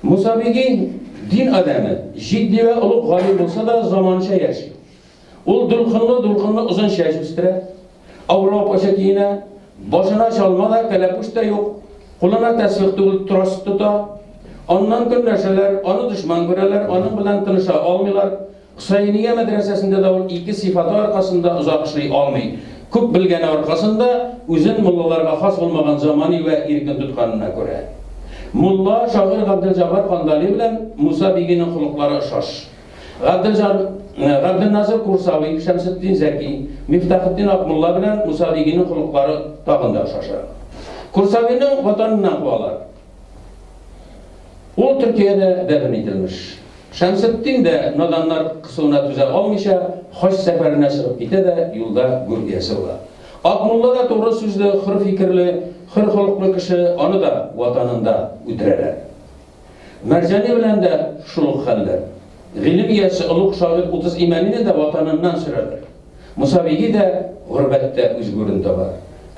Musa Begi din adamı, ciddi ve uluq gali olsa da zamanıca yaşıyor. Ol dulqınlı uzun şaşıstırı. Avrupa şekline başına çalmada kalapuş da yok. Kuluna tasfiqti ol turası tuta. Ondan könleşeler, onu düşman göreler, onun bilen tanışa almıyorlar. Hüseyniye medresesinde de ol iki sıfatı arkasında uzakışlığı almayı. Köp bilgeni arkasında üzün mullalarga has olmagan zamanı ve irkin tutkanına göre. Mulla Şahir Abdülcabbar Kandali bilen Musa Begi'nin hulukları ışaş. Abdülnazır Kursavi, Şemsettin Zeki, Miftahuddin Akmulla bilen Musa Begi'nin hulukları tağında ışaşar. Kursavi'nin vatanından kualar. O Türkiye'de defin edilmiş. Şemsettin de nadanlar kısığına tüze almışa, hoş seferine çıkıp gite de yolda gürgesi ola. Akmulla da doğru sözlü, hır fikirli, hır huluklu kişi onu da vatanında üdüreler. Mercani bilen de şuluk haller. G'ilim iyesi uluq şahir 30 imanini de vatanından sürerler. Musa Begi de gurbette özgüründe var.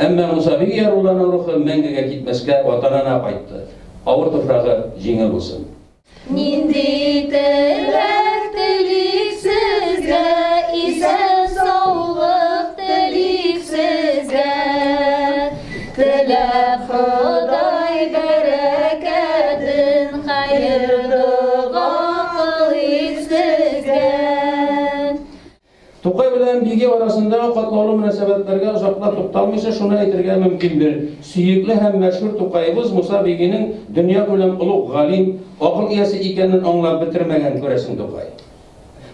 Ama Musa Begi yarulanan ruhu mengege gitmeske vatanına kayıttı. Ağır toprağı jingil olsun. Nindi tilak tilik sizge, isen sağlık tilik sizge. Tilak Xuday bereketin, hayırlı qılık sizge. Toqay bilen Begi arasında qatnalı münasebetlerge uzakla to'xtalmaysa şunu aytırga mümkündür. Suyuklu hem meşhur Toqayımız Musa Begi'nin dünya bilen uluq galim, akıl iyasi ekenini anlap bitirmegen göresin Toqay.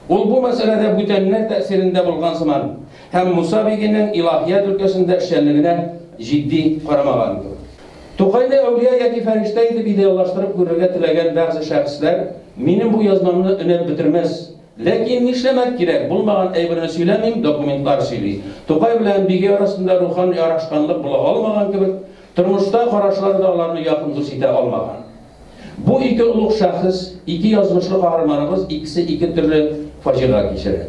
Ol bu meselede bütenler tesirinde bulgan zaman hem Musa Begi'nin ilahiyat ülkesinde işçilerine ciddi qaramagan. Toqay'da evliya yaki ferişteydi ideallaştırıp görürge tilegen bazı şahıslar benim bu yazmamını önep bitirmez. Lakin nişlemek gerek, bulmagan eybini söylemeyim, dokumentlar söyleyeyim. Toqay bilen Begi arasında ruhan yaraşkanlık bula almagan gibi, turmuşta qaraşlarda onlarını yakın dursite almagan. Bu iki uluq şahıs, iki yazmışlı kahramanımız, ikisi iki türlü faciga geçirir.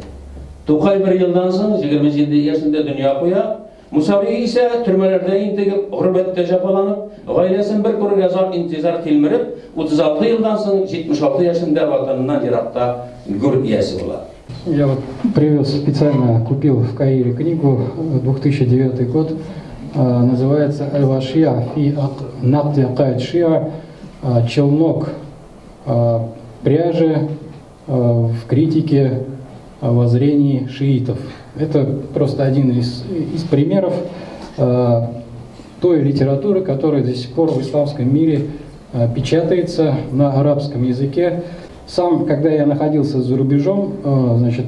Toqay bir yıldan sonra 27 yaşında dünya koya, Musa Begi ise türmelerde intigip, gurbette japalanıp, gailesini bir kuru yazar intizar tilmirip, 36 yıldan sonra 76 yaşında vatanından Irak'ta гурт Ясила. Я вот привез специально, купил в Каире книгу, 2009 год, называется «Аль-Вашия фи накти акаид шиа», челнок пряжи в критике воззрений шиитов. Это просто один из примеров той литературы, которая до сих пор в исламском мире печатается на арабском языке. Сам, когда я находился за рубежом, значит,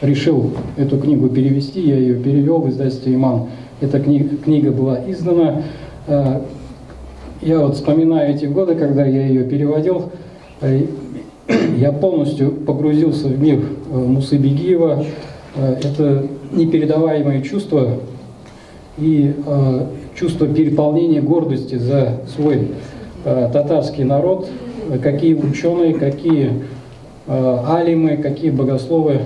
решил эту книгу перевести, я ее перевел в издательстве «Иман». Эта книга была издана. Я вот вспоминаю эти годы, когда я ее переводил, я полностью погрузился в мир Мусы Бегиева. Это непередаваемое чувство и чувство переполнения гордости за свой татарский народ. Какие ученые, какие алимы, какие богословы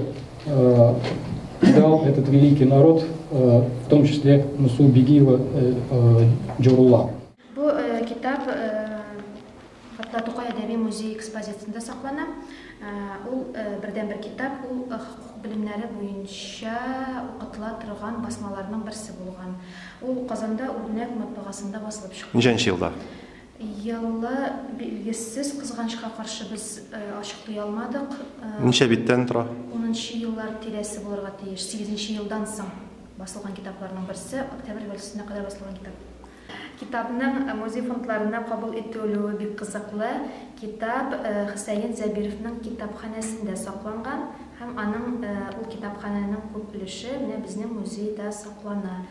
дал этот великий народ, в том числе Мусу Бегиева Джурулла. Bu kitap hatta Toqay Әдәби музей экспозициясында саклана. Ул бердән бер китап, ул хукук билимнәре буенча укытыла торган басмаларның берсе булган. Ул Казанда Үрнәк матбагасында басылып чыккан. Ничәнче елда? Елы билгесез, кызганычка каршы без ачыклый алмадык. Ничә биттән тора? 10-нчы еллар тирәсе булырга тиеш. 8-нче елдан соң басылган китапларның берсе, октябрь революциясенә кадәр басылган китап. Китапның музей фондларына кабул ителүе бик кызыклы. Китап Хусейн Зәбировның китапханәсендә сакланган һәм аның ул китапханәнең күп өлеше менә безнең музейда саклана.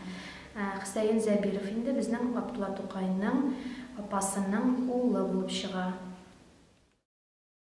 Хусейн Зәбиров инде безнең Габдулла Тукайның апасының улы булып чыга.